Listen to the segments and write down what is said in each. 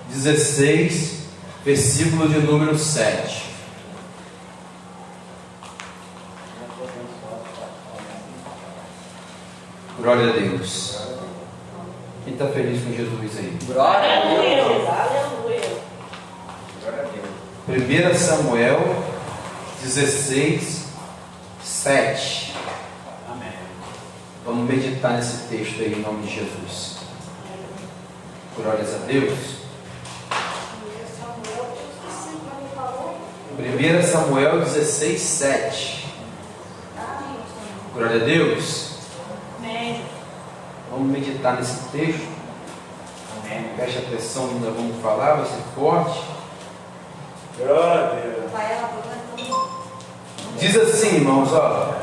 16, versículo de número 7. Glória a Deus. Quem está feliz com Jesus aí? Glória a Deus. Aleluia. Glória a Deus. 1 Samuel 16, 7. Amém. Vamos meditar nesse texto aí em nome de Jesus. Glórias a Deus. 1 Samuel 16, 7. Glória a Deus. Amém. Vamos meditar nesse texto. Amém. Preste atenção no que nós vamos falar, vai ser forte. Glória a Deus. Diz assim, irmãos, ó.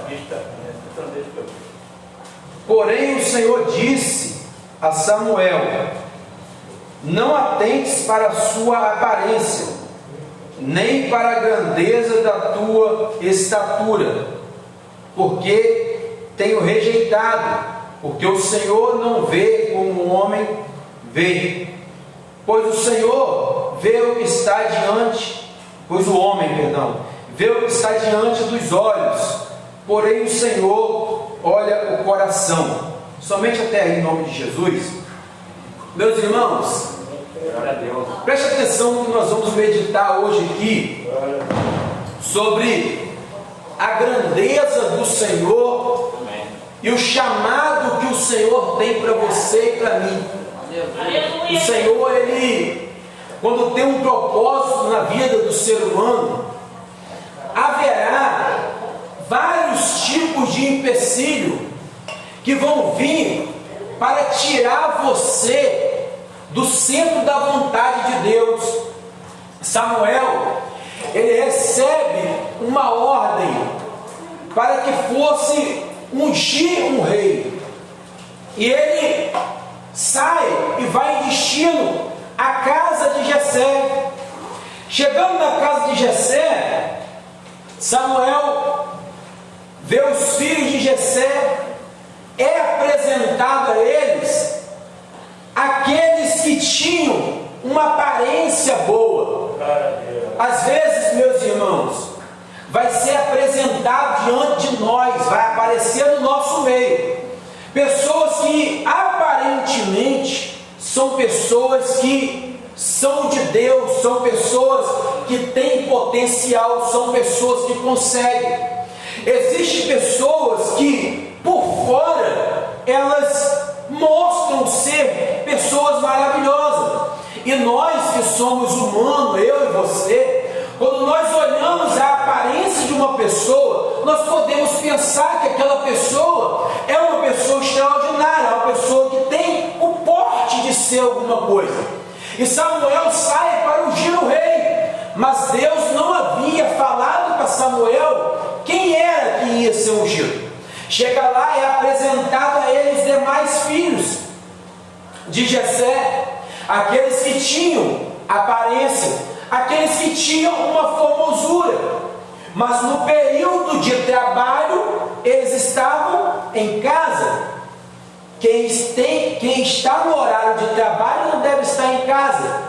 Porém o Senhor disse a Samuel: não atentes para a sua aparência, nem para a grandeza da tua estatura, porque tenho rejeitado, porque o Senhor não vê como o homem vê. Pois o Senhor vê o que está diante, pois o homem, vê o que está diante dos olhos, porém o Senhor olha o coração. Somente até aí, em nome de Jesus. Meus irmãos, Glória a Deus. preste atenção no que nós vamos meditar hoje aqui, sobre a grandeza do Senhor Amém. e o chamado que o Senhor tem para você e para mim. Aleluia. O Senhor, Ele, quando tem um propósito na vida do ser humano, haverá vários tipos de empecilho que vão vir para tirar você do centro da vontade de Deus. Samuel, ele recebe uma ordem para que fosse ungir um rei, e ele sai e vai em destino à casa de Jessé. Chegando na casa de Jessé, Samuel vê os filhos de Jessé, é apresentado a eles aqueles que tinham uma aparência boa. Às vezes, meus irmãos, vai ser apresentado diante de nós, vai aparecer no nosso meio, pessoas que aparentemente são pessoas que são de Deus, são pessoas que têm potencial, são pessoas que conseguem. Existem pessoas que por fora elas mostram ser pessoas maravilhosas, e nós que somos humanos, eu e você, quando nós olhamos a aparência de uma pessoa, nós podemos pensar que aquela pessoa é uma pessoa extraordinária, uma pessoa que tem o porte de ser alguma coisa. E Samuel sai para ungir o rei, mas Deus não havia falado para Samuel quem era que ia ser ungido. Chega lá e é apresentado a ele os demais filhos de Jessé, aqueles que tinham aparência, aqueles que tinham uma formosura, mas no período de trabalho eles estavam em casa. Quem está no horário de trabalho não deve estar em casa.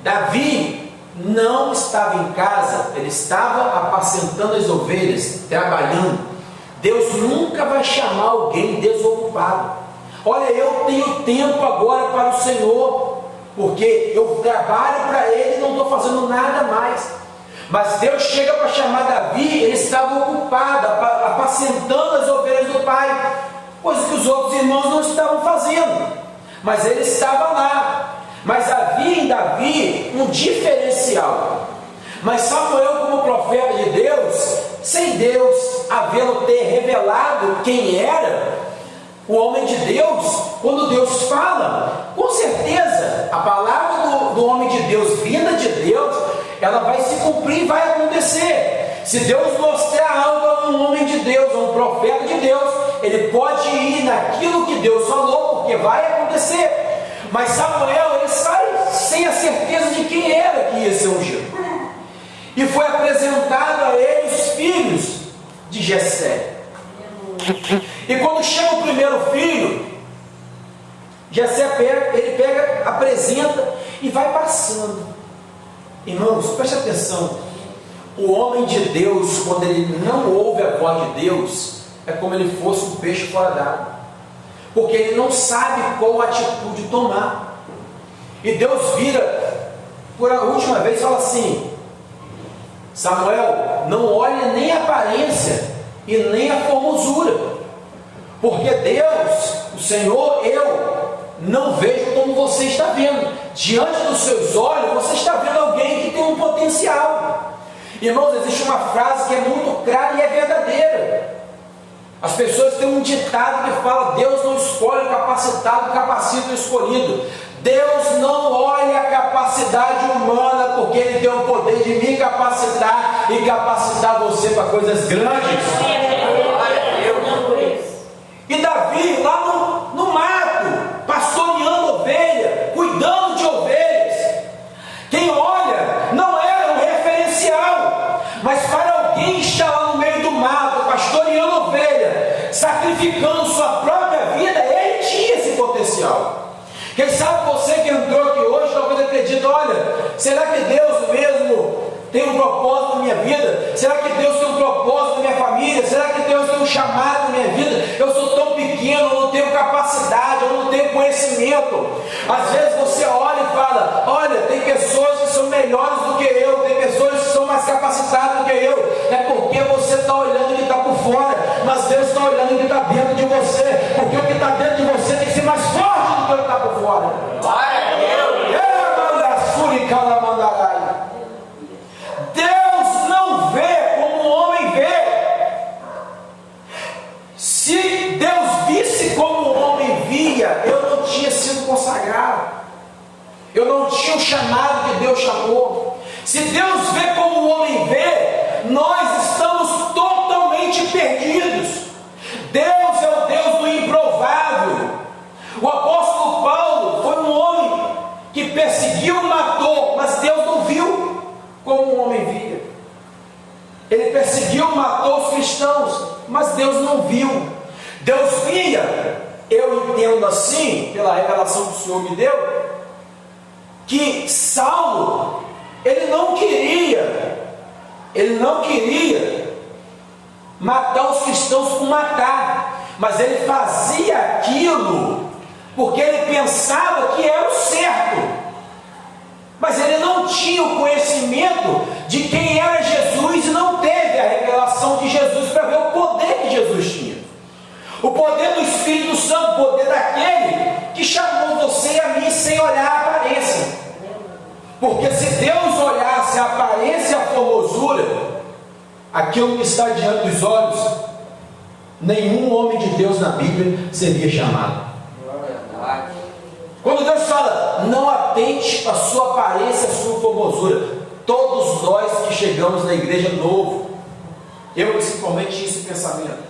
Davi não estava em casa, ele estava apacentando as ovelhas, trabalhando. Deus nunca vai chamar alguém desocupado. Olha, eu tenho tempo agora para o Senhor, porque eu trabalho para Ele e não estou fazendo nada mais. Mas Deus chega para chamar Davi, ele estava ocupado, apacentando as ovelhas do pai, coisa que os outros irmãos não estavam fazendo, mas ele estava lá. Mas havia em Davi um diferencial. Mas Samuel, como profeta de Deus, sem Deus havê-lo ter revelado quem era o homem de Deus, quando Deus fala, com certeza a palavra do homem de Deus, vinda de Deus, ela vai se cumprir e vai acontecer. Se Deus mostrar algo a um homem de Deus, a um profeta de Deus, ele pode ir naquilo que Deus falou, porque vai acontecer. Mas Samuel, ele sai sem a certeza de quem era que ia ser ungido. E foi apresentado a ele os filhos de Jessé. E quando chega o primeiro filho, Jessé apresenta E vai passando. Irmãos, preste atenção. O homem de Deus, quando ele não ouve a voz de Deus, é como ele fosse um peixe fora d'água, porque ele não sabe qual atitude tomar. E Deus vira por a última vez e fala assim: Samuel, não olhe nem a aparência e nem a formosura, porque Deus, o Senhor, eu não vejo como você está vendo. Diante dos seus olhos, você está vendo alguém que tem um potencial. Irmãos, existe uma frase que é muito clara e é verdadeira. As pessoas têm um ditado que fala: Deus não escolhe o capacitado, capacita o escolhido. Deus não olha a capacidade humana, porque Ele tem o poder de me capacitar e capacitar você para coisas grandes. E Davi, lá no mato, pastoreando ovelha, cuidando de ovelhas, quem olha não era um referencial, mas para alguém que está lá no meio do mato, pastoreando ovelha, sacrificando sua própria vida, ele tinha esse potencial. Quem sabe você que entrou aqui hoje talvez acredite: olha, será que Deus mesmo tem um propósito na minha vida? Será que Deus tem um propósito na minha família? Será que Deus tem um chamado na minha vida? Eu sou tão pequeno, eu não tenho capacidade, eu não tenho conhecimento. Às vezes você olha e fala: olha, tem pessoas que são melhores do que eu, tem pessoas que são mais capacitadas do que eu. É porque você está olhando o que está por fora, mas Deus está olhando o que está dentro de você, porque o que está dentro de você tem que ser mais forte do que o que está por fora. Deus não vê como o homem vê. Se Deus visse como o homem via, eu não tinha sido consagrado, eu não tinha o chamado que Deus chamou. Se Deus vê como o homem vê, nós estamos totalmente perdidos. Deus é o Deus do improvável. O apóstolo Paulo foi um homem que perseguiu, matou, mas Deus não viu como o homem via. Ele perseguiu, matou os cristãos, mas Deus não viu. Deus via, eu entendo assim, pela revelação que o Senhor me deu, que Saulo, ele não queria matar os cristãos por matar, mas ele fazia aquilo porque ele pensava que era o certo, mas ele não tinha o conhecimento de quem era Jesus e não teve a revelação de Jesus para ver o poder que Jesus tinha, o poder do Espírito Santo, o poder daquele que chamou você e a mim sem olhar a aparência. Porque se Deus olhasse a aparência e a formosura, aquilo que está diante dos olhos, nenhum homem de Deus na Bíblia seria chamado. Quando Deus fala: não atente para a sua aparência, a sua formosura, todos nós que chegamos na igreja novo, eu principalmente tinha esse pensamento.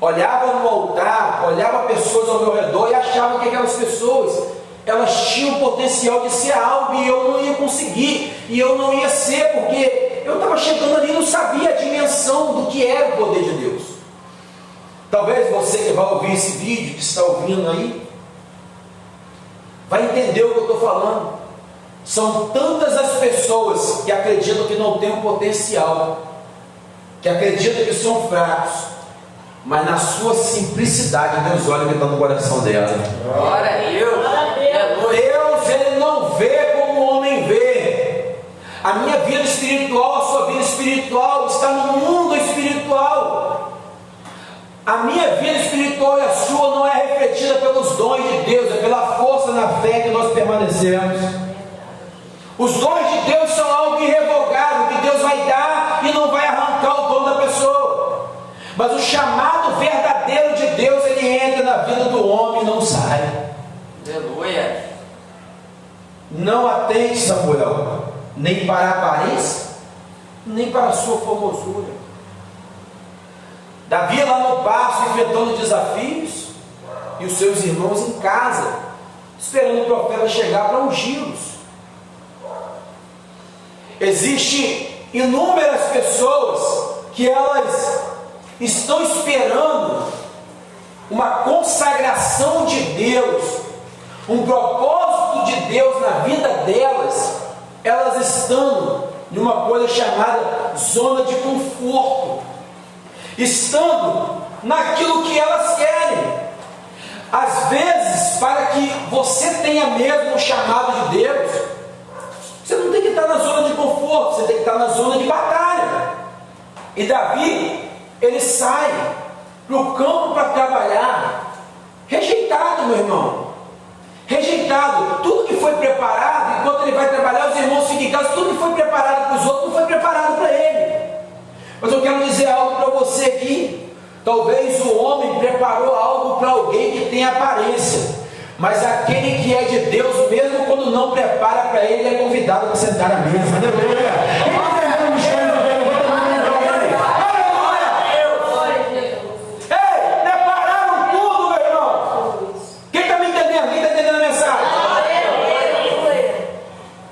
Olhava no altar, olhava pessoas ao meu redor e achava que aquelas pessoas, elas tinham o potencial de ser algo e eu não ia conseguir, e eu não ia ser, porque eu estava chegando ali e não sabia a dimensão do que era o poder de Deus. Talvez você que vai ouvir esse vídeo, que está ouvindo aí, vai entender o que eu estou falando. São tantas as pessoas que acreditam que não têm um potencial, que acreditam que são fracos, mas na sua simplicidade Deus olha o que está no coração dela. Glória a Deus. Deus, Ele não vê como o homem vê. A minha vida espiritual, a sua vida espiritual está no mundo espiritual. A minha vida espiritual e a sua não é refletida pelos dons de Deus, é pela força na fé que nós permanecemos. Os dons de Deus são algo irrevogável, que Deus vai dar e não vai arrancar o dom da pessoa. Mas o chamado verdadeiro de Deus, ele entra na vida do homem e não sai. Aleluia. Não atente, Samuel, nem para a aparência, nem para a sua formosura. Davi lá no passo, enfrentando desafios, e os seus irmãos em casa, esperando o profeta chegar para ungí-los. Existem inúmeras pessoas que elas estão esperando uma consagração de Deus, um propósito de Deus na delas, elas estão em uma coisa chamada zona de conforto, estando naquilo que elas querem. Às vezes, para que você tenha mesmo o chamado de Deus, você não tem que estar na zona de conforto, você tem que estar na zona de batalha. E Davi, ele sai para o campo para trabalhar, rejeitado, meu irmão, rejeitado. Tudo que foi preparado, enquanto ele vai trabalhar, os irmãos ficam em casa, tudo que foi preparado para os outros, não foi preparado para ele. Mas eu quero dizer algo para você aqui. Talvez o homem preparou algo para alguém que tem aparência, mas aquele que é de Deus, mesmo quando não prepara para ele, é convidado para sentar à mesa. Aleluia! Ei, prepararam tudo, meu irmão. Quem está me entendendo? Quem está entendendo a mensagem?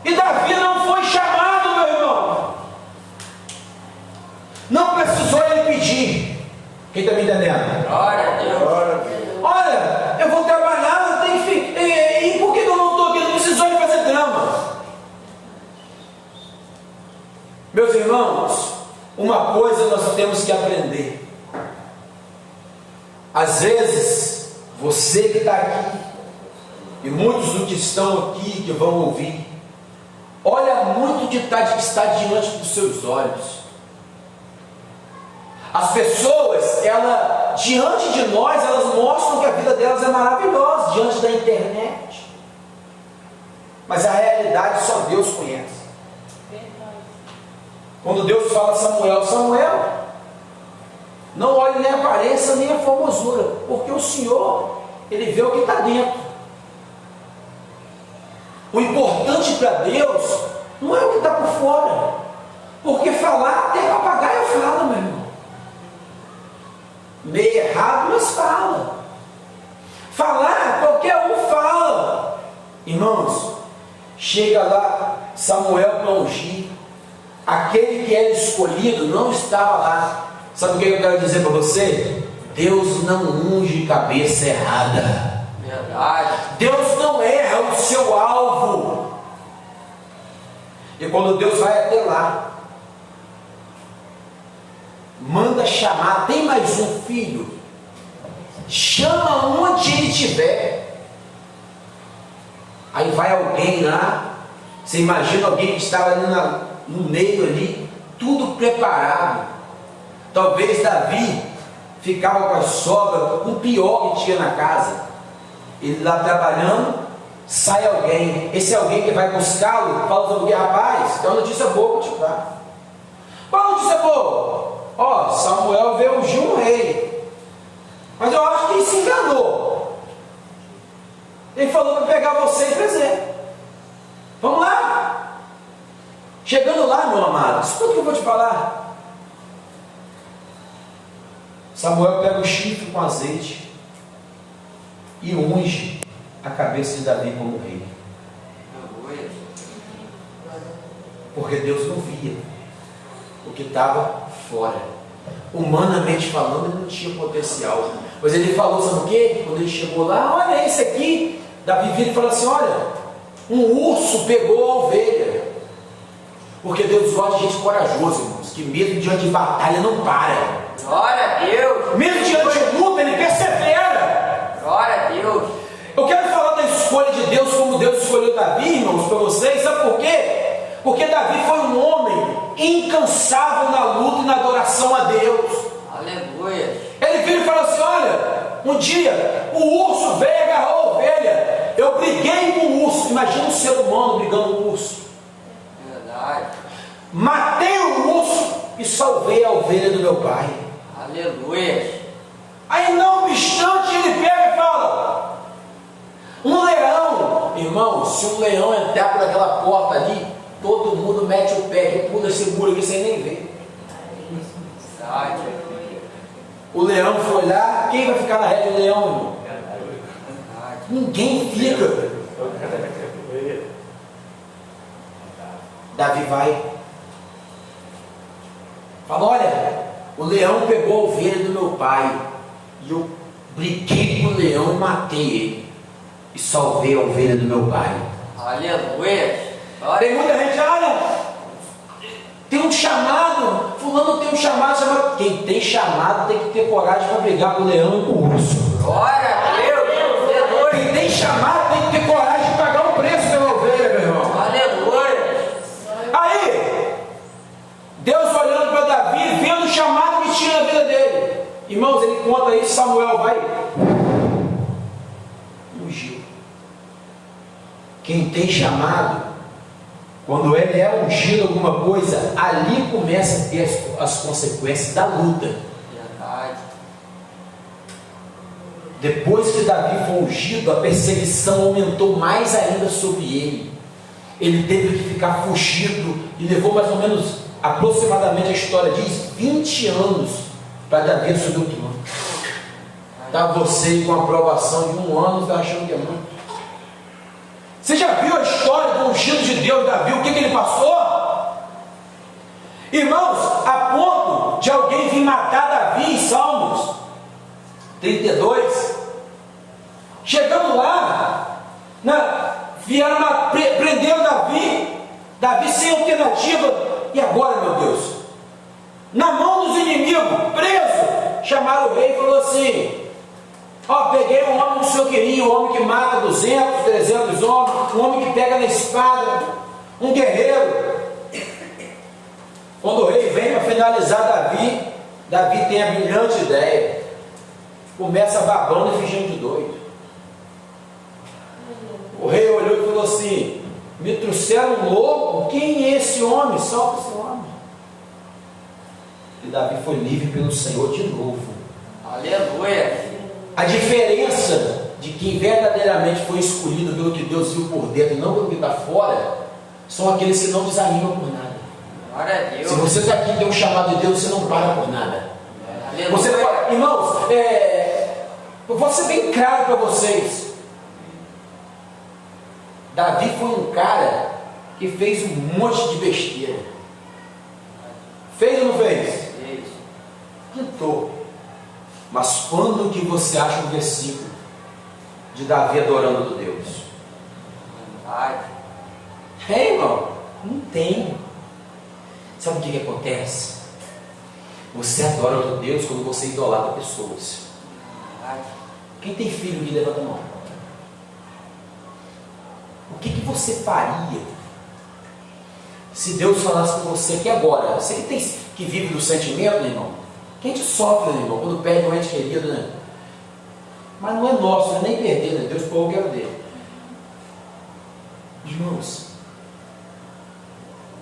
E Davi não foi chamado, meu irmão. Não precisou ele pedir. Quem está me entendendo? Glória a Deus. Olha, eu vou trabalhar, eu tenho que. E por que eu não estou aqui? Não precisou de fazer drama. Meus irmãos, uma coisa nós temos que aprender. Às vezes, você que está aqui, e muitos dos que estão aqui, que vão ouvir, olha muito de que está diante dos seus olhos. As pessoas, diante de nós, elas mostram que a vida delas é maravilhosa, diante da internet. Mas a realidade só Deus conhece. Quando Deus fala a Samuel, Samuel, não olhe nem a aparência, nem a formosura, porque o Senhor, Ele vê o que está dentro. O importante para Deus não é o que está por fora, porque falar, até papagaio fala, meu irmão. Meio errado, mas fala. Falar, qualquer um fala. Irmãos, chega lá Samuel para ungir. Aquele que era escolhido não estava lá. Sabe o que eu quero dizer para você? Deus não unge cabeça errada. Verdade. Deus não erra o seu alvo. E quando Deus vai até lá, manda chamar, tem mais um filho, chama onde ele estiver. Aí vai alguém lá, você imagina alguém que estava ali no meio ali, tudo preparado. Talvez Davi ficava com a sogra, com o pior que tinha na casa. Ele lá trabalhando, sai alguém, esse alguém que vai buscá-lo, fala sobre o que, rapaz, tem uma notícia boa para te dar. Qual a notícia boa? Ó, Samuel veio ungir um rei, mas eu acho que ele se enganou. Ele falou para pegar você e trazer. Vamos lá. Chegando lá, meu amado, escuta o que eu vou te falar. Samuel pega o chifre com azeite e unge a cabeça de Davi como rei. Porque Deus não via o que estava fora. Humanamente falando, ele não tinha potencial. Mas ele falou, sabe o quê? Quando ele chegou lá, olha esse aqui. Davi vira e falou assim, olha, um urso pegou a ovelha. Porque Deus gosta de gente corajosa, irmãos, que mesmo diante de batalha não para. Glória a Deus. Mesmo diante de luta, ele persevera. Glória a Deus. Eu quero falar da escolha de Deus, como Deus escolheu Davi, irmãos, para vocês. Sabe por quê? Porque Davi foi um homem incansável na luta e na adoração a Deus. Aleluia. Ele veio e falou assim, olha, um dia o urso veio e agarrou a ovelha. Eu briguei com o urso. Imagina um ser humano brigando com o urso. Verdade. Matei o urso e salvei a ovelha do meu pai. Aleluia. Aí não obstante ele pega e fala, um leão, irmão, se um leão entrar por aquela porta ali, todo mundo mete o pé, que pula esse muro aqui sem nem ver. Verdade. O leão foi lá, quem vai ficar na rede do leão, irmão? Ninguém fica. Davi vai, fala, olha, o leão pegou a ovelha do meu pai, e eu briguei com o leão e matei ele, e salvei a ovelha do meu pai. Aleluia. Tem muita gente, olha, tem um chamado, fulano tem um chamado. Quem tem chamado tem que ter coragem para brigar com o leão e com o urso. Glória a Deus. Quem tem chamado tem que ter coragem de pagar um preço pela ovelha, meu irmão. Aleluia. Aí, Deus olhando para Davi, vendo o chamado que tinha na vida dele. Irmãos, ele conta isso, Samuel vai ungiu. Quem tem chamado, quando ele é ungido alguma coisa, ali começa a ter as consequências da luta. Verdade. Depois que Davi foi ungido, a perseguição aumentou mais ainda sobre ele. Ele teve que ficar fugido e levou mais ou menos, aproximadamente, a história diz, 20 anos para Davi assumir o trono. Está você com a aprovação de 1 ano, está achando que é muito? Você já viu a história do ungido de Deus, Davi, o que ele passou? Irmãos, a ponto de alguém vir matar Davi em Salmos 32. Chegando lá, prenderam Davi sem alternativa. E agora, meu Deus? Na mão dos inimigos, preso. Chamaram o rei e falou assim: ó, peguei um homem que o senhor queria, um homem que mata 200, 300 homens, um homem que pega na espada, um guerreiro. Quando o rei vem para finalizar Davi tem a brilhante ideia. Começa babando e fingindo de doido. O rei olhou e falou assim: me trouxeram um louco? Quem é esse homem? Solta esse homem. E Davi foi livre pelo Senhor de novo. Aleluia. A diferença de quem verdadeiramente foi escolhido pelo que Deus viu por dentro e não pelo que está fora, são aqueles que não desanimam por nada. Glória a Deus. Se você aqui tem um chamado de Deus, você não para por nada. Aleluia. Você pode, irmãos, vou ser bem claro para vocês. Davi foi um cara que fez um monte de besteira. Fez ou não fez? Isso. Tentou. Mas quando que você acha um versículo de Davi adorando a Deus? Verdade. Irmão, não tem. Sabe o que acontece? Você adora a Deus quando você idolatra pessoas. Verdade. Quem tem filho que levanta a mão? O que você faria se Deus falasse com você que agora, você que vive do sentimento, né, irmão? Quem te sofre, né, irmão, quando perde um ente querido, né? Mas não é nosso, não é nem perder, né? Deus pôr o que era dele. Irmãos,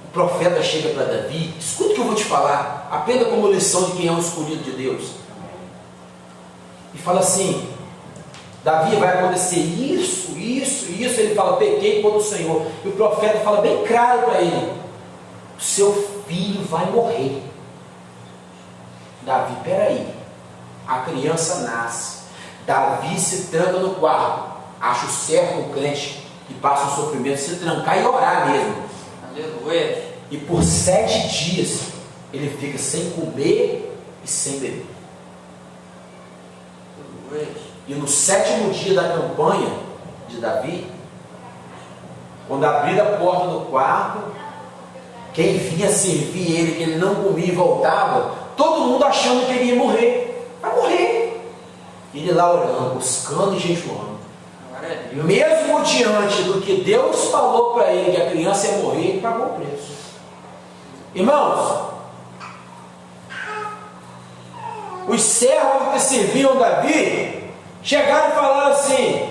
o profeta chega para Davi, escuta o que eu vou te falar, aprenda como lição de quem é um escolhido de Deus. E fala assim: Davi, vai acontecer isso. Ele fala: pequei contra o Senhor. E o profeta fala bem claro para ele: o seu filho vai morrer. Davi, peraí, a criança nasce, Davi se tranca no quarto. Acho certo um crente que passa um sofrimento se trancar e orar mesmo. Aleluia. E por 7 dias ele fica sem comer e sem beber. Aleluia. E no 7º dia da campanha de Davi, quando abriram a porta do quarto, quem vinha servir ele, que ele não comia e voltava, todo mundo achando que ele ia morrer. Vai morrer. Ele lá orando, buscando e jejuando. Glória a Deus. Mesmo diante do que Deus falou para ele, que a criança ia morrer, ele pagou o preço. Irmãos, os servos que serviam Davi chegaram e falaram assim: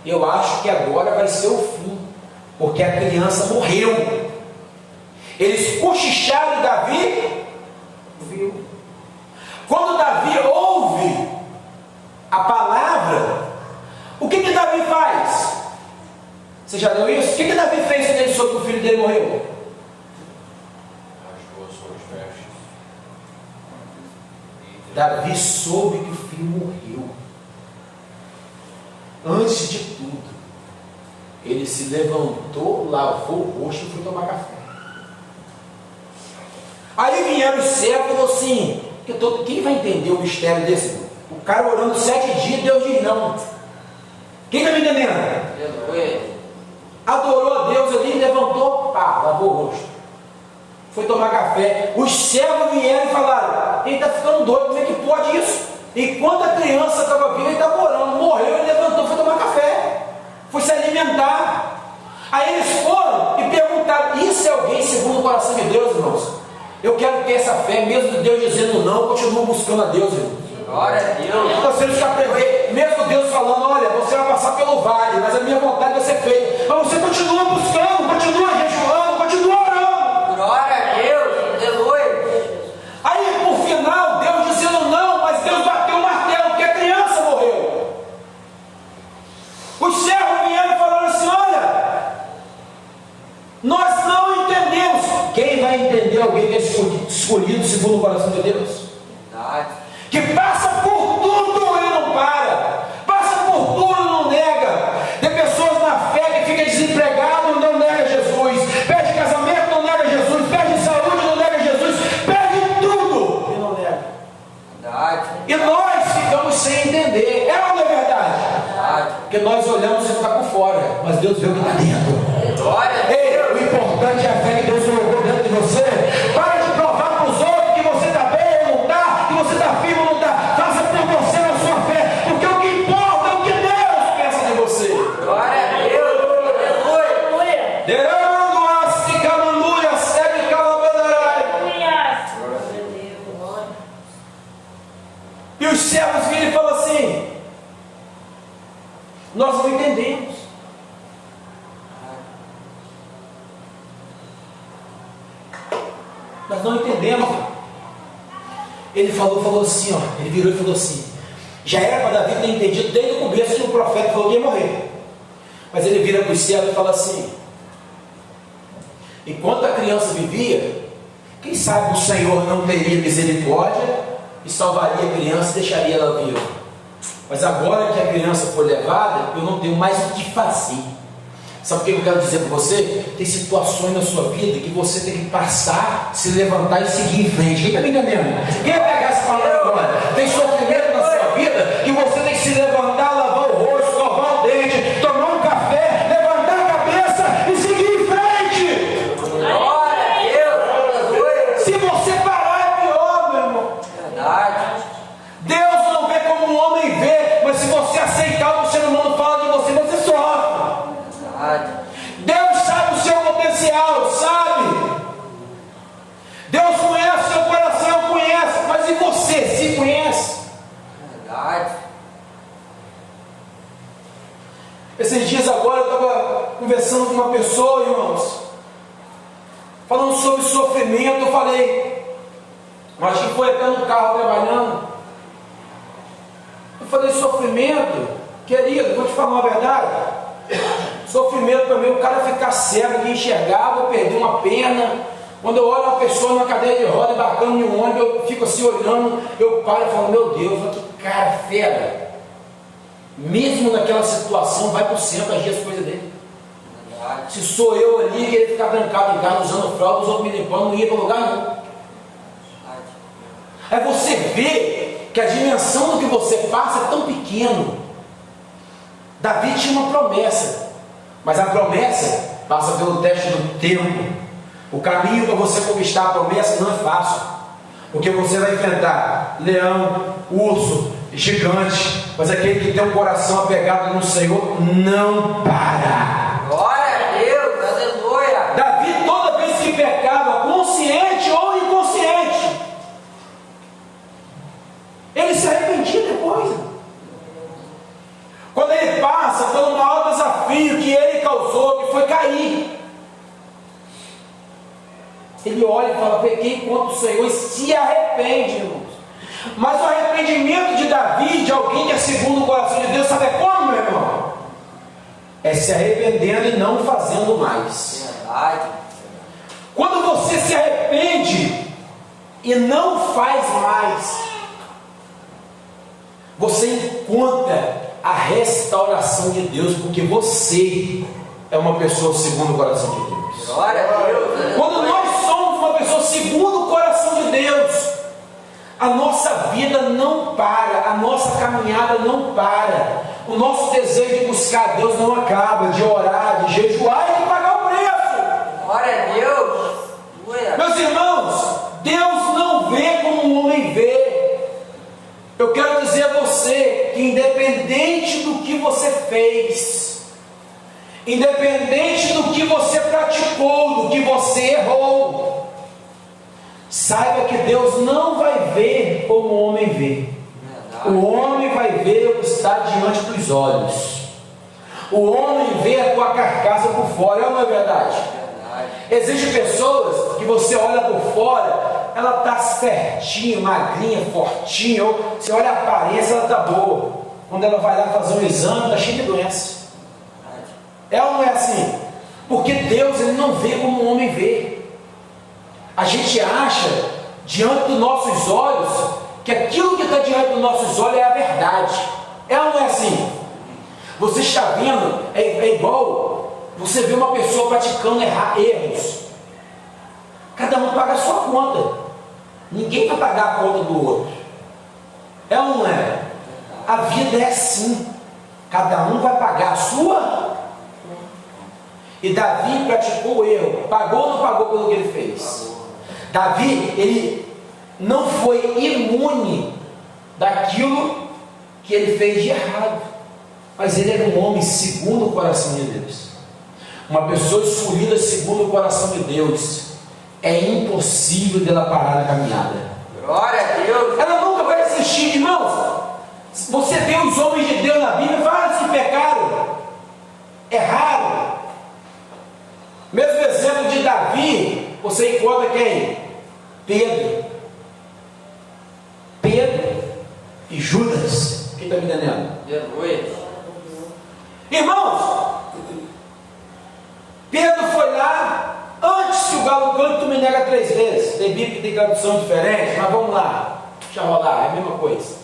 eu acho que agora vai ser o fim, porque a criança morreu. Eles cochicharam e Davi viu. Quando Davi ouve a palavra, o que Davi faz? Você já leu isso? O que Davi fez quando ele soube que o filho dele morreu? Davi soube que o filho morreu. Antes de tudo, ele se levantou, lavou o rosto e foi tomar café. Aí vieram os servos e falou assim: quem vai entender o mistério desse? O cara orando 7 dias, Deus diz não. Quem está me entendendo? Aleluia. adorou a Deus ali, levantou, pá, lavou o rosto, foi tomar café. Os servos vieram e falaram: ele está ficando doido, como é que pode isso? Enquanto a criança estava viva, ele estava orando, morreu, ele levantou, foi tomar café, foi se alimentar. Aí eles foram e perguntaram: isso é alguém segundo o coração de Deus, irmãos? Eu quero ter essa fé, mesmo Deus dizendo não, eu continuo buscando a Deus, irmãos. Glória a Deus. Você não ficar preso, mesmo Deus falando: olha, você vai passar pelo vale, mas a minha vontade vai ser feita. Mas você continua buscando, continua jejuando, continua orando. Glória a Deus. Aleluia. Aí, por final, Deus dizendo não, mas Deus bateu o martelo, porque a criança morreu. Os servos vieram e falaram assim: olha, nós não entendemos. Quem vai entender alguém que é escolhido segundo o coração de Deus? Verdade. Que passa por tudo e não para, passa por tudo e não nega. Tem pessoas na fé que fica desempregado e não nega Jesus, perde casamento, não nega Jesus, perde saúde, não nega Jesus, perde tudo e não nega. Verdade. E nós ficamos sem entender. É ou não é verdade? Verdade. Porque nós olhamos e está por fora, mas Deus vê o que está dentro. Glória a Ei, Deus. o importante é a fé que Deus colocou dentro de você. Para de provar para os outros que você está bem ou não está, que você está firme ou não está. Faça por você na sua fé, porque o que importa é o que Deus pensa de você. Glória a Deus. Aleluia. Aleluia. Derando a cicamanduia, segue calabedarai. Aleluia. E os servos viram e falam assim: nós não entendemos. Nós não entendemos. Ele falou assim, ó, ele virou e falou assim: já era para Davi ter entendido desde o começo que o profeta falou que ia morrer. Mas ele vira para os servos e fala assim: enquanto a criança vivia, quem sabe o Senhor não teria misericórdia e salvaria a criança e deixaria ela viva. Mas agora que a criança foi levada, eu não tenho mais o que fazer. Sabe o que eu quero dizer para você? Tem situações na sua vida que você tem que passar, se levantar e seguir em frente. Quem está me entendendo? Quem vai pegar essa palavra agora? Tem sofrimento na sua vida que você tem que se levantar, lavar o rosto, escovar o dente, tomar um café, levantar a cabeça e seguir em frente. Glória a Deus. Aleluia. Se você parar é pior, meu irmão. Verdade. Deus não vê como um homem vê, mas se você aceitar o que o ser humano fala de você, você sofre. Verdade. Deus sabe o seu potencial, sabe? Deus conhece o seu coração, conhece, mas e você, se conhece? Verdade. Esses dias agora eu estava conversando com uma pessoa, irmãos, falando sobre sofrimento. Eu falei, acho que foi até no carro trabalhando. Eu falei: sofrimento, querido, vou te falar uma verdade. Sofrimento para mim, o cara ficar cego, de enxergar, vou perder uma perna. Quando eu olho uma pessoa numa cadeira de roda, embarcando em um ônibus, eu fico assim olhando, eu paro e falo: meu Deus, olha que cara fera. Mesmo naquela situação, vai para o centro agir as coisas dele. Verdade. Se sou eu ali, que ele ficar trancado em casa usando fralda, os outros me limpando, não ia para lugar nenhum. Verdade. Aí você vê que a dimensão do que você passa é tão pequeno. Davi tinha uma promessa, mas a promessa passa pelo teste do tempo. O caminho para você conquistar a promessa não é fácil, porque você vai enfrentar leão, urso, gigante, mas aquele que tem um coração apegado no Senhor não para. Glória a Deus. Aleluia. Davi, toda vez que pecava, consciente ou inconsciente, ele se arrependia depois. Quando ele passa pelo maior desafio que ele causou, que foi cair, ele olha e fala: pequei contra o Senhor, e se arrepende, irmãos. Mas o arrependimento de Davi, de alguém que é segundo o coração de Deus, sabe como, meu irmão? É se arrependendo e não fazendo mais. Verdade. Quando você se arrepende e não faz mais, você encontra a restauração de Deus, porque você é uma pessoa segundo o coração de Deus. Glória a Deus. Quando nós somos uma pessoa segundo o coração de Deus, A nossa vida não para, a nossa caminhada não para. O nosso desejo de buscar Deus não acaba, de orar, de jejuar e de pagar o preço. Glória a Deus. Aleluia. Meus irmãos, Deus não vê como um homem vê. Eu quero dizer a você que independente do que você fez, independente do que você praticou, do que você errou, saiba que Deus não vai ver como o homem vê. O homem vai ver o que está diante dos olhos. O homem vê a tua carcaça por fora, é ou não é verdade? Existem pessoas que você olha por fora, ela está certinha, magrinha, fortinha, ou você olha a aparência, ela está boa. Quando ela vai lá fazer um exame, está cheia de doença. É ou não é assim? Porque Deus, Ele não vê como o homem vê. A gente acha, diante dos nossos olhos, que aquilo que está diante dos nossos olhos é a verdade. É ou não é assim? Você está vendo, é igual você vê uma pessoa praticando erros. Cada um paga a sua conta. Ninguém vai pagar a conta do outro. É ou não é? A vida é assim. Cada um vai pagar a sua. E Davi praticou o erro. Pagou ou não pagou pelo que ele fez? Davi, ele não foi imune daquilo que ele fez de errado, mas ele era um homem segundo o coração de Deus, uma pessoa escolhida segundo o coração de Deus. É impossível dela parar na caminhada. Glória a Deus. Ela nunca vai desistir, irmãos. Você vê os homens de Deus na Bíblia, vários que pecaram, erraram. Mesmo exemplo de Davi, você encontra quem? Pedro e Judas. Quem está me entendendo? Aleluia. Irmãos, Pedro foi lá, antes que o galo cante, tu me nega 3 vezes. Tem Bíblia que tem tradução diferente, mas vamos lá, deixa rolar, é a mesma coisa.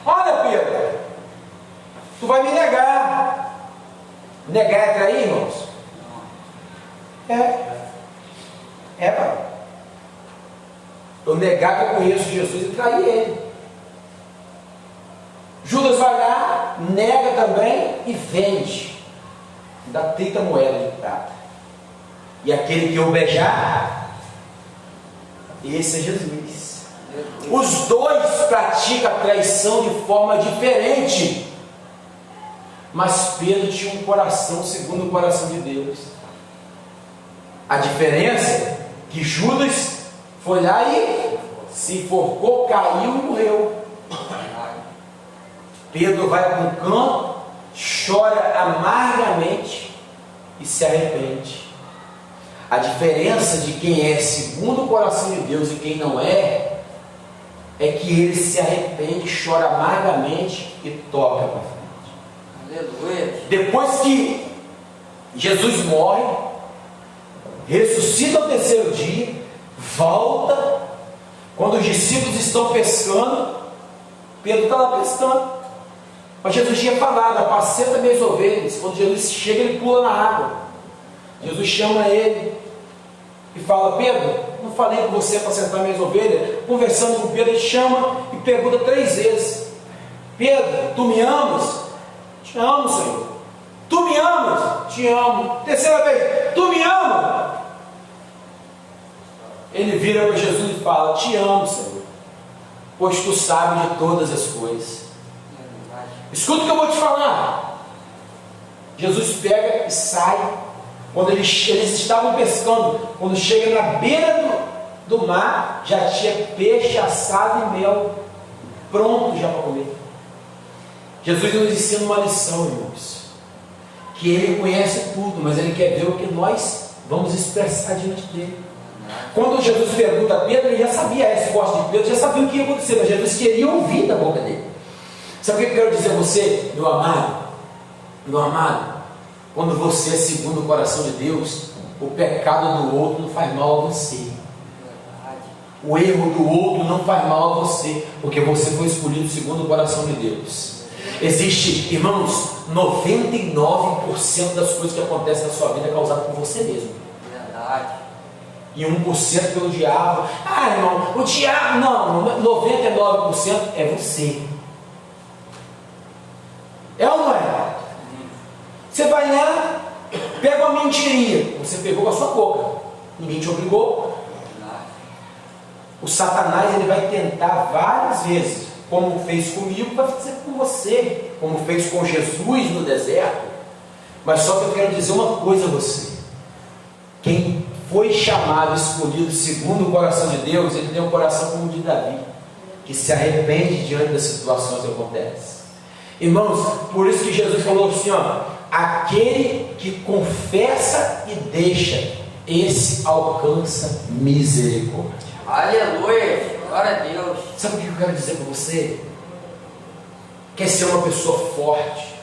Olha, Pedro, tu vai me negar. Negar é trair, irmãos? Pai. Eu negar que eu conheço Jesus e trair ele. Judas vai lá, nega também e vende. Dá 30 moedas de prata. E aquele que eu beijar, esse é Jesus. Os dois praticam a traição de forma diferente. Mas Pedro tinha um coração segundo o coração de Deus. A diferença é que Judas foi lá e se enforcou, caiu e morreu. Pedro vai para um canto, chora amargamente e se arrepende. A diferença de quem é segundo o coração de Deus e quem não é que ele se arrepende, chora amargamente e toca para frente. Aleluia. Depois que Jesus morre, ressuscita ao 3º dia, volta, quando os discípulos estão pescando, Pedro está lá pescando, mas Jesus tinha falado: apacenta minhas ovelhas. Quando Jesus chega, ele pula na água. Jesus chama ele e fala: Pedro, não falei com você para apacentar minhas ovelhas? Conversando com Pedro, ele chama e pergunta 3 vezes: Pedro, tu me amas? Te amo, Senhor. Tu me amas? Te amo. 3ª vez: tu me amas? Ele vira para Jesus e fala: te amo, Senhor, pois tu sabes de todas as coisas. Escuta o que eu vou te falar. Jesus pega e sai. Quando eles estavam pescando, quando chega na beira do mar, já tinha peixe assado e mel pronto já para comer. Jesus nos ensina uma lição, irmãos, que Ele conhece tudo, mas Ele quer ver o que nós vamos expressar diante dEle. Quando Jesus pergunta a Pedro, ele já sabia a resposta de Pedro, já sabia o que ia acontecer, mas Jesus queria ouvir da boca dele. Sabe o que eu quero dizer a você, meu amado? Meu amado, quando você é segundo o coração de Deus, o pecado do outro não faz mal a você. O erro do outro não faz mal a você, porque você foi escolhido segundo o coração de Deus. Existe, irmãos, 99% das coisas que acontecem na sua vida é causado por você mesmo. Verdade. e 1% pelo diabo. Ah, irmão, o diabo não, 99% é você. É ou não é? Você vai lá, pega uma mentirinha, você pegou com a sua boca, ninguém te obrigou. O Satanás ele vai tentar várias vezes, como fez comigo, vai fazer com você, como fez com Jesus no deserto. Mas só que eu quero dizer uma coisa a você: quem foi chamado, escolhido segundo o coração de Deus, ele tem um coração como o de Davi, que se arrepende diante das situações que acontecem. Irmãos, por isso que Jesus falou assim, ó: aquele que confessa e deixa, esse alcança misericórdia. Aleluia, glória a Deus. Sabe o que eu quero dizer para você? Quer ser uma pessoa forte?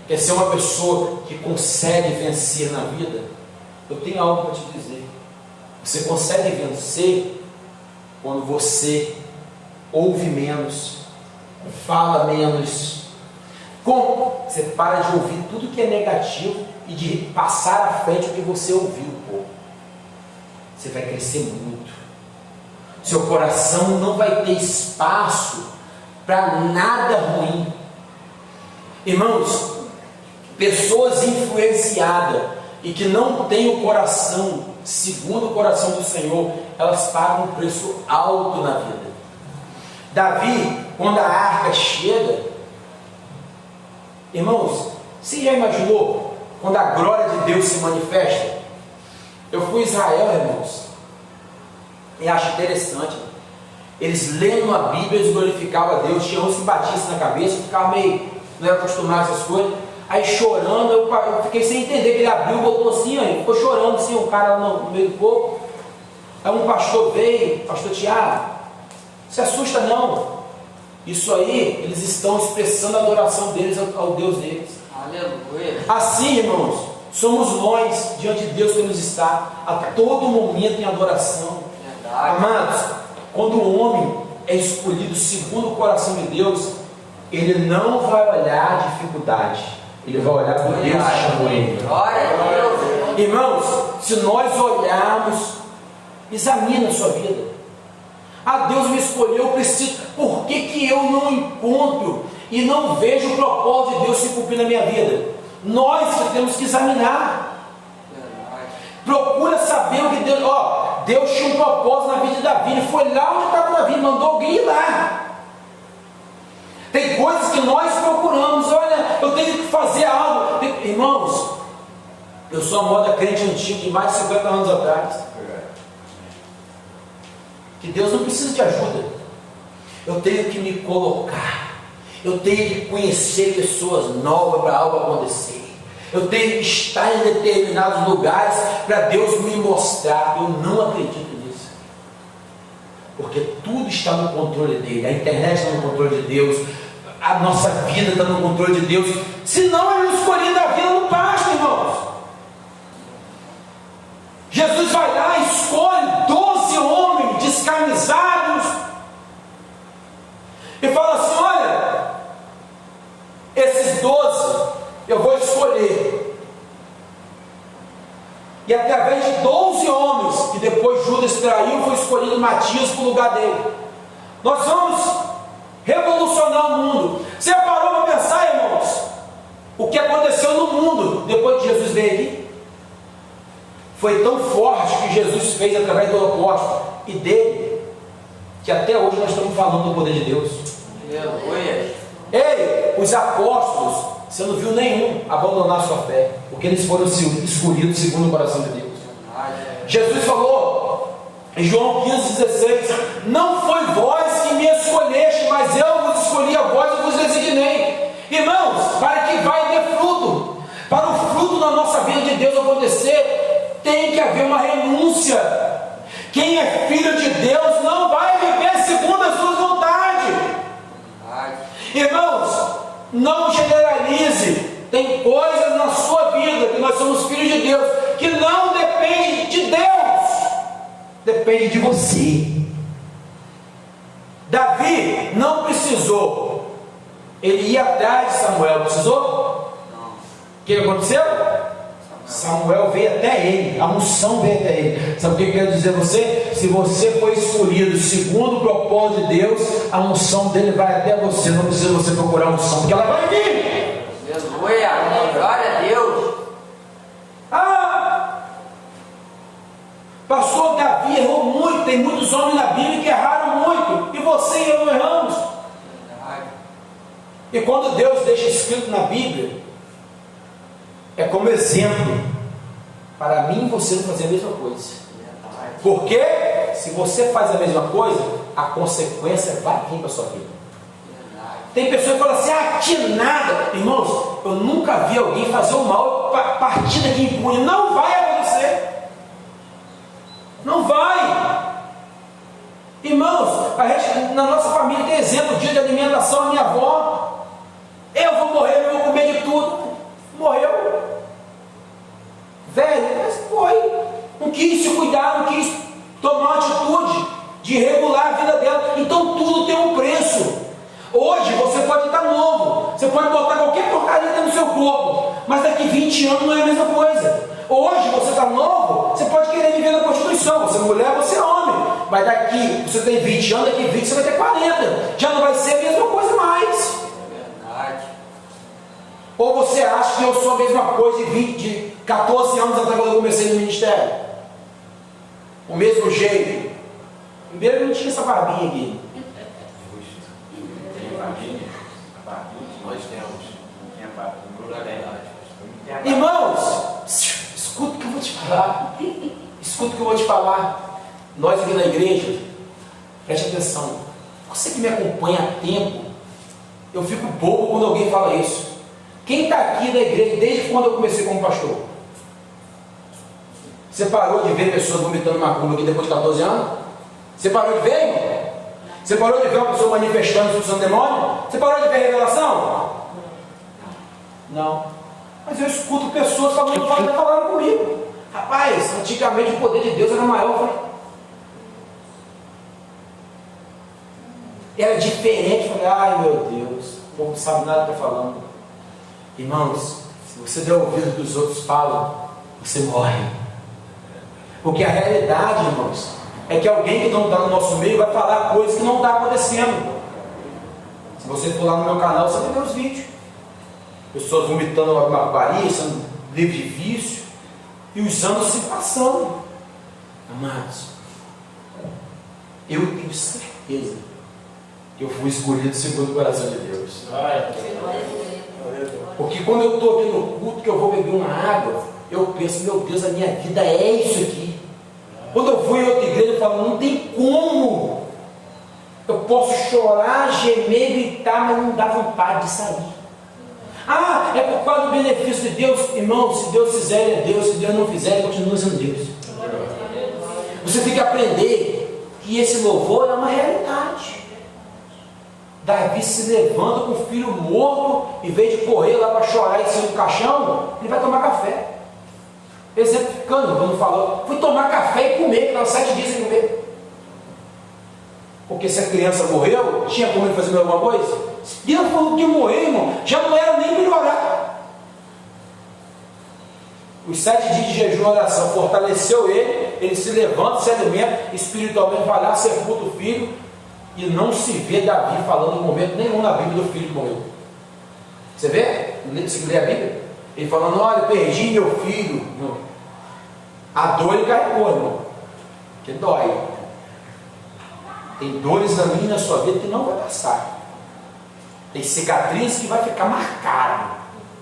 Quer ser uma pessoa que consegue vencer na vida? Eu tenho algo para te dizer. Você consegue vencer quando você ouve menos, fala menos. Como? Você para de ouvir tudo que é negativo e de passar à frente o que você ouviu, pô. Você vai crescer muito. Seu coração não vai ter espaço para nada ruim. Irmãos, pessoas influenciadas e que não têm o coração segundo o coração do Senhor, elas pagam um preço alto na vida. Davi, quando a arca chega, irmãos, você já imaginou quando a glória de Deus se manifesta? Eu fui a Israel, irmãos, e acho interessante, eles lendo a Bíblia, eles glorificavam a Deus. Tinha uns que batiam isso na cabeça, ficava meio, não era acostumado a essas coisas. Aí chorando, eu fiquei sem entender, que ele abriu, botou assim, aí ficou chorando assim, o cara no meio do povo. Aí um pastor veio, pastor Tiago, se assusta não, isso aí, eles estão expressando a adoração deles ao Deus deles. Aleluia. Assim, irmãos, somos nós diante de Deus que nos está a todo momento em adoração. Verdade. Amados, quando o homem é escolhido segundo o coração de Deus, ele não vai olhar a dificuldade, ele vai olhar para Deus que chamou ele. Glória a Deus. Irmãos, se nós olharmos, examine a sua vida. Ah, Deus me escolheu, eu preciso. Por que eu não encontro e não vejo o propósito de Deus se cumprir na minha vida? Nós que temos que examinar. Procura saber o que Deus. Deus tinha um propósito na vida de Davi. Ele foi lá onde estava Davi, mandou alguém ir lá. Tem coisas que nós procuramos. Olha, eu tenho que fazer algo. Irmãos, eu sou a moda crente antiga de mais de 50 anos atrás. Que Deus não precisa de ajuda. Eu tenho que me colocar. Eu tenho que conhecer pessoas novas para algo acontecer. Eu tenho que estar em determinados lugares para Deus me mostrar. Eu não acredito nisso. Porque tudo está no controle dele. A internet está no controle de Deus. A nossa vida está no controle de Deus. Senão ele não escolhia da vida no pasto, irmãos. Jesus vai lá e escolhe 12 homens descamisados e fala assim: olha, esses 12 eu vou escolher. E através de 12 homens, que depois Judas traiu, foi escolhido Matias para o lugar dele. Nós vamos revolucionar o mundo. Você parou para pensar, irmãos, o que aconteceu no mundo depois que Jesus veio aqui? Foi tão forte que Jesus fez através do apóstolo e dele, que até hoje nós estamos falando do poder de Deus. Aleluia. Ei, os apóstolos, você não viu nenhum abandonar sua fé, porque eles foram escolhidos segundo o coração de Deus. Jesus falou em João 15,16: não foi vós que me escolheste, mas eu vos escolhi a vós e vos designei. Irmãos, para que vai ter fruto, para o fruto da nossa vida de Deus acontecer, tem que haver uma renúncia. Quem é filho de Deus não vai viver segundo as suas vontades. Irmãos, não generalize. Tem coisas na sua vida, que nós somos filhos de Deus, que não depende de Deus, depende de você. Davi não precisou, ele ia atrás de Samuel, precisou? Não. O que aconteceu? Samuel veio até ele, a unção veio até ele. Sabe o que eu quero dizer a você? Se você foi escolhido segundo o propósito de Deus, a unção dele vai até você. Não precisa você procurar a unção, porque ela vai vir. Aleluia. Glória a Deus. Pastor Davi errou muito. Tem muitos homens na Bíblia que erraram muito, e você e eu erramos. E quando Deus deixa escrito na Bíblia, é como exemplo para mim e você não fazer a mesma coisa. Porque se você faz a mesma coisa, a consequência vai vir para a sua vida. Tem pessoas que falam assim: que nada. Irmãos, eu nunca vi alguém fazer o mal partir daqui impune. Não vai acontecer. Não vai. Irmãos, a gente, na nossa família tem exemplo, dia de alimentação, a minha avó: eu vou morrer, eu vou comer de tudo. Morreu. Velho, mas foi. Não quis se cuidar, não quis tomar uma atitude de regular a vida dela. Então tudo tem um preço. Hoje você pode estar novo, você pode botar qualquer porcaria dentro do seu corpo, mas daqui 20 anos não é a mesma coisa. Hoje você está novo, você pode querer viver na Constituição, você é mulher, você é homem, mas daqui você tem 20 anos, daqui 20 você vai ter 40, já não vai ser a mesma coisa mais. Verdade. Ou você acha que eu sou a mesma coisa de 14 anos atrás quando eu comecei no ministério? O mesmo jeito. Primeiro não tinha essa barbinha aqui. Nós temos. Irmãos, escuta o que eu vou te falar. Escuta o que eu vou te falar. Nós aqui na igreja, preste atenção. Você que me acompanha há tempo, eu fico bobo quando alguém fala isso. Quem está aqui na igreja desde quando eu comecei como pastor? Você parou de ver pessoas vomitando macumba aqui depois de 14 anos? Você parou de ver, irmão? Você parou de ver uma pessoa manifestando expulsando demônio? Você parou de ver revelação? Não. Mas eu escuto pessoas falando comigo. Rapaz, antigamente o poder de Deus era maior. Eu falei, era diferente. Eu falei, ai meu Deus, o povo não sabe nada que está falando. Irmãos, se você der ouvido que os outros falam, você morre. Porque a realidade, irmãos, é que alguém que não está no nosso meio vai falar coisas que não está acontecendo. Se você for lá no meu canal, você vai ver os vídeos. Pessoas vomitando uma barbaria, sendo livre de vício, e os anos se passando. Amados, eu tenho certeza que eu fui escolhido segundo o coração de Deus. Porque quando eu estou aqui no culto, que eu vou beber uma água, eu penso, meu Deus, a minha vida é isso aqui. Quando eu vou em outra igreja, eu falo, não tem como. Eu posso chorar, gemer, gritar, mas não dá vontade de sair. É por causa do benefício de Deus. Irmão, se Deus fizer, é Deus. Se Deus não fizer, ele continua sendo Deus. Você tem que aprender que esse louvor é uma realidade. Davi se levanta com o filho morto, em vez de correr lá para chorar em cima do caixão, ele vai tomar café. Exemplificando, quando falou, fui tomar café e comer, que estava 7 dias sem comer. Porque se a criança morreu, tinha como ele fazer alguma coisa? Se Deus falou que morrer, irmão, já não era nem melhorar. Os 7 dias de jejum e oração fortaleceu ele se levanta, se alimenta, espiritualmente vai lá, sepulta o filho, e não se vê Davi falando em momento nenhum na Bíblia do filho que morreu. Você vê? Você lê a Bíblia? Ele falando, olha, perdi meu filho. Não. A dor ele carregou, irmão. Que dói. Tem dores na minha e na sua vida que não vai passar. Tem cicatrizes que vai ficar marcado.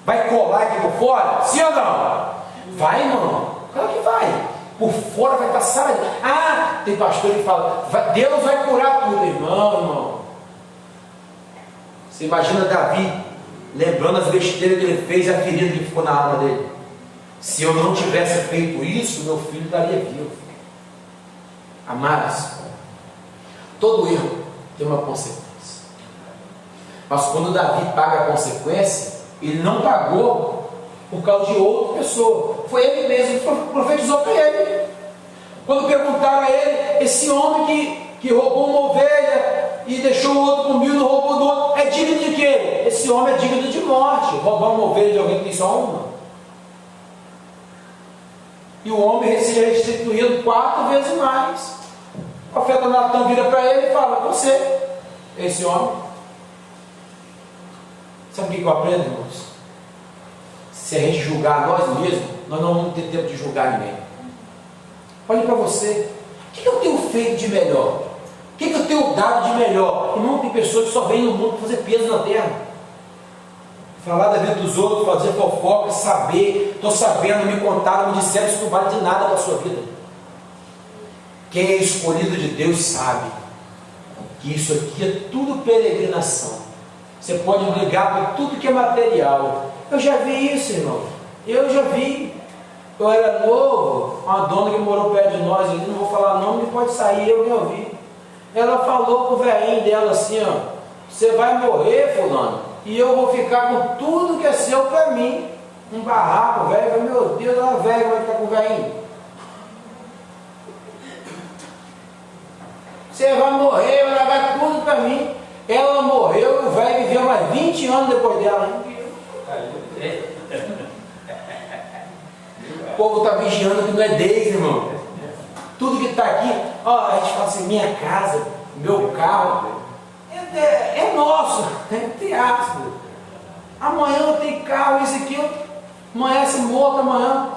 Vai colar aqui por fora? Sim ou não? Vai, irmão. Claro que vai. Por fora vai estar sarado. Tem pastor que fala, Deus vai curar tudo, irmão. Você imagina Davi lembrando as besteiras que ele fez e a ferida que ficou na alma dele. Se eu não tivesse feito isso, meu filho estaria vivo. Amados, todo erro tem uma consequência. Mas quando Davi paga a consequência, ele não pagou por causa de outra pessoa. Foi ele mesmo que profetizou para ele. Quando perguntaram a ele, esse homem que roubou uma ovelha e deixou o outro comigo, não roubou do outro, é digno de quê? Esse homem é digno de morte. Roubar uma ovelha de alguém que tem só uma. e o homem seja restituído 4 vezes mais. O profeta Natan vira para ele e fala: você, esse homem. Sabe o que eu aprendo, irmãos? Se a gente julgar nós mesmos, nós não vamos ter tempo de julgar ninguém. Olhe para você. O que eu tenho feito de melhor? O que eu tenho dado de melhor? Irmão, tem pessoas que só vêm no mundo fazer peso na terra. Falar da vida dos outros, fazer fofoca, saber, estou sabendo, me contaram, me disseram, isso não vale de nada para a sua vida. Quem é escolhido de Deus sabe que isso aqui é tudo peregrinação. Você pode brigar por tudo que é material. Eu já vi isso, irmão. Eu já vi. Eu era novo, uma dona que morou perto de nós, não vou falar nome, pode sair, eu nem ouvi. Ela falou pro velhinho dela assim, ó: você vai morrer, fulano, e eu vou ficar com tudo que é seu para mim. Um barraco, velho, meu Deus, ela velha vai ficar com o velhinho. Você vai morrer, vai levar tudo para mim. Ela morreu e o velho viveu mais 20 anos depois dela, hein? O povo está vigiando que não é deles, irmão. Tudo que está aqui, ó, a gente fala assim: minha casa, meu carro, é nosso, é teatro. Amanhã eu tenho carro, isso aqui, amanhece morto amanhã.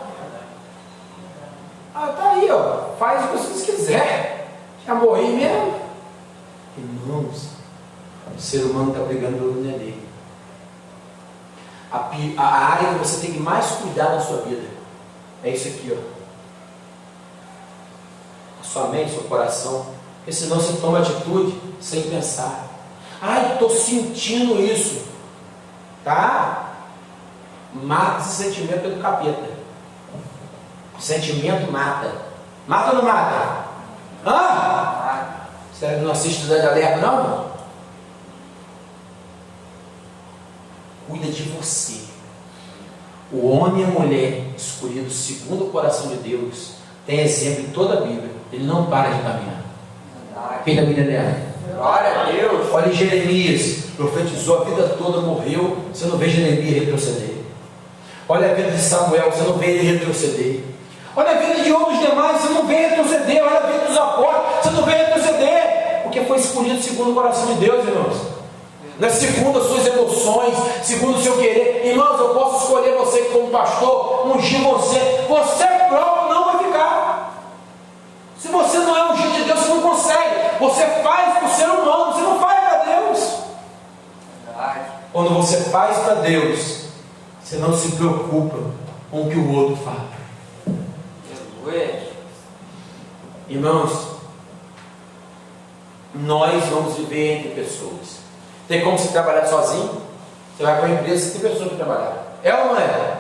Ah, tá aí, ó, faz o que vocês quiserem. Já morri mesmo. Irmãos, o ser humano está brigando pelo não é dele. A área que você tem que mais cuidar na sua vida é isso aqui, ó. A sua mente, seu coração. Porque senão você toma atitude sem pensar. Ai, estou sentindo isso. Tá? Mata esse sentimento do capeta. O sentimento mata. Mata ou não mata? Hã? Você não assiste Cidade de Alerta, não, irmão? Cuida de você. O homem e a mulher escolhidos segundo o coração de Deus tem exemplo em toda a Bíblia. Ele não para de caminhar. Quem da Bíblia dela? Glória a Deus. Olha Jeremias, profetizou a vida toda, morreu. Você não vê Jeremias retroceder. Olha a vida de Samuel, você não vê ele retroceder. Olha a vida de outros demais, você não vê retroceder. Olha a vida dos apóstolos, você não vê retroceder. Porque foi escolhido segundo o coração de Deus, irmãos. Não é segundo as suas emoções, segundo o seu querer. Irmãos, eu posso escolher você como pastor, ungir você. Você próprio não vai ficar. Se você não é ungido de Deus, você não consegue. Você faz para o ser humano, você não faz para Deus. Quando você faz para Deus, você não se preocupa com o que o outro fala. Irmãos, nós vamos viver entre pessoas. Tem como você trabalhar sozinho? Você vai para a empresa, você tem pessoas para trabalhar. É ou não é?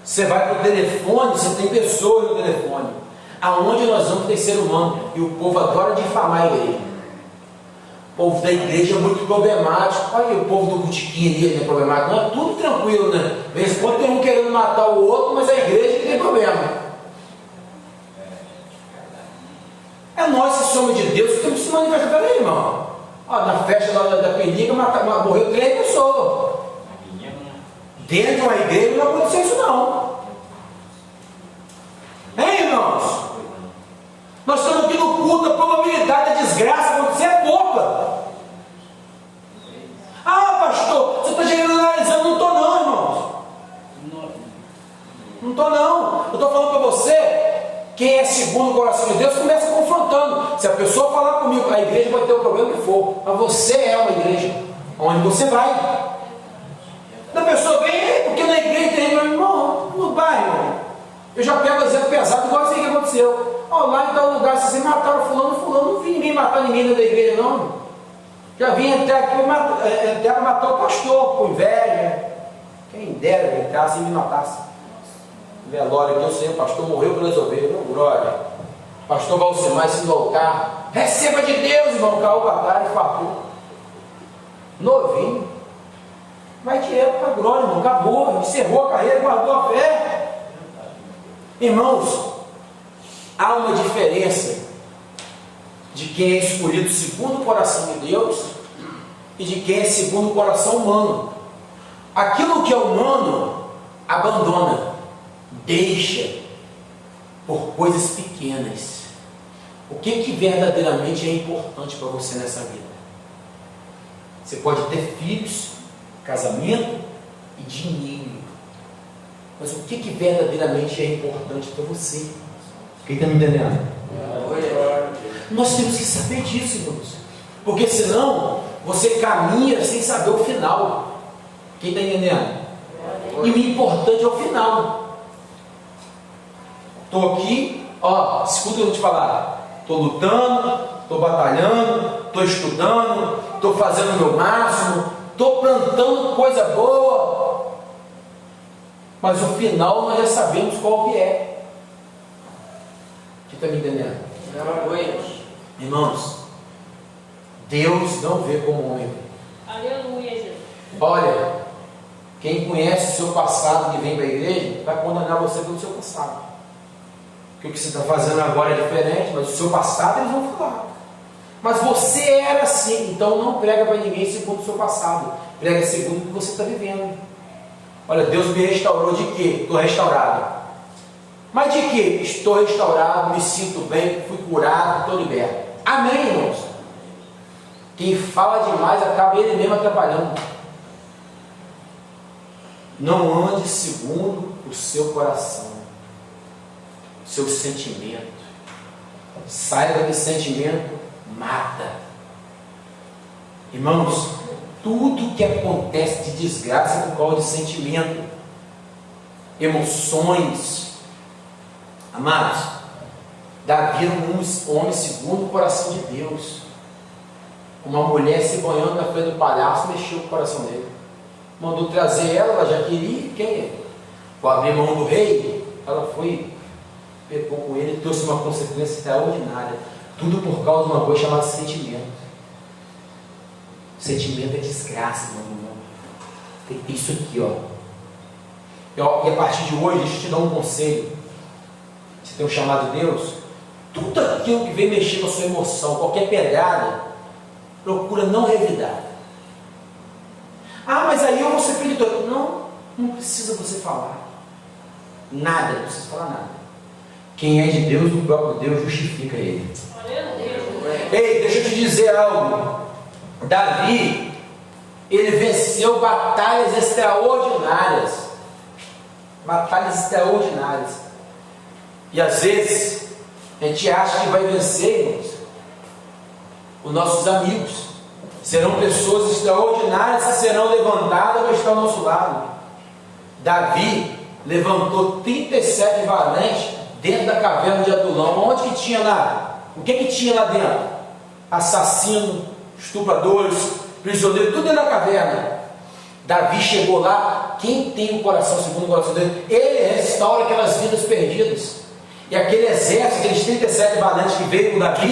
Você vai para o telefone, você tem pessoas no telefone. Aonde nós vamos ter ser humano. E o povo adora difamar a igreja. O povo da igreja é muito problemático. Olha o povo do botiquim ali, é problemático. Não é tudo tranquilo, né? De vez em quando tem um querendo matar o outro, mas a igreja tem problema. É nós que somos de Deus que temos que se manifestar. Peraí, irmão. Ó, na festa da Penica morreu 3 pessoas. Dentro de uma igreja não aconteceu isso não. Hein, irmãos? Nós estamos aqui no culto, a probabilidade da desgraça acontecer é pouca. Ah, pastor, você está generalizando. Não estou não, irmãos. Não estou não. Eu estou falando para você. Quem é segundo o coração de Deus começa confrontando. Se a pessoa falar comigo, a igreja vai ter o problema que for, mas você é uma igreja onde você vai. A pessoa vem, porque na igreja tem irmão, no bairro. Eu já pego exemplo pesado, igual isso aí que aconteceu. Ó, lá em tal lugar, se mataram fulano, não vi ninguém matar ninguém dentro da igreja, não. Já vim até aqui para matar o pastor, com inveja. Quem dera que entrasse e me matasse. Velório aqui, o Senhor, o pastor morreu para resolver, não, glória. Pastor Valcimar, esse do altar, receba de Deus, irmão, caiu para trás, fartou. Novinho. Vai direto para a glória, irmão, acabou, encerrou a carreira, guardou a fé. Irmãos, há uma diferença de quem é escolhido segundo o coração de Deus e de quem é segundo o coração humano. Aquilo que é humano, abandona. Deixa. por coisas pequenas. O que verdadeiramente é importante para você nessa vida? Você pode ter filhos, casamento e dinheiro. Mas o que verdadeiramente é importante para você? Quem está me entendendo? Nós temos que saber disso, irmãos. Porque senão você caminha sem saber o final. Quem está entendendo? E o importante é o final. Estou aqui, ó, escuta o que eu vou te falar. Estou lutando, estou batalhando, estou estudando, estou fazendo o meu máximo, estou plantando coisa boa. Mas o final nós já sabemos qual que é. Quem está me entendendo? Irmãos, Deus não vê como o homem vê. Aleluia, Jesus. Olha, quem conhece o seu passado que vem para a igreja, vai condenar você pelo seu passado. Porque o que você está fazendo agora é diferente, mas o seu passado eles vão falar. Mas você era assim, então não prega para ninguém segundo o seu passado. Prega segundo o que você está vivendo. Olha, Deus me restaurou de quê? Estou restaurado. Mas de quê? Estou restaurado, me sinto bem, fui curado, estou liberto. Amém, irmãos? Quem fala demais acaba ele mesmo atrapalhando. Não ande segundo o seu coração, seu sentimento. Saiba que sentimento mata. Irmãos, tudo que acontece de desgraça é por causa de sentimento, emoções. Amados, Davi era um homem segundo o coração de Deus. Uma mulher se banhando na frente do palhaço mexeu com o coração dele. Mandou trazer ela já queria. Quem é? Com a abrir mão do rei, ela foi, pecou com ele e trouxe uma consequência extraordinária. Tudo por causa de uma coisa chamada sentimento. Sentimento é desgraça, meu irmão. Tem que ter isso aqui, ó. E a partir de hoje, deixa eu te dar um conselho. Você tem um chamado de Deus, tudo aquilo que vem mexer com a sua emoção, qualquer pedrada, procura não revidar. Ah, mas aí eu vou ser filho de Deus. Não precisa você falar nada, não precisa falar nada. Quem é de Deus, o próprio Deus justifica ele. Aleluia. Ei, deixa eu te dizer algo. Davi, ele venceu batalhas extraordinárias. Batalhas extraordinárias. E às vezes a gente acha que vai vencer, irmãos. Os nossos amigos serão pessoas extraordinárias que serão levantadas para estar ao nosso lado. Davi levantou 37 valentes dentro da caverna de Adulão. Onde que tinha lá? O que tinha lá dentro? Assassino, estupradores, prisioneiros, tudo dentro da caverna. Davi chegou lá. Quem tem o coração segundo o coração dele, ele restaura aquelas vidas perdidas. E aquele exército, aqueles 37 valentes que veio com Davi,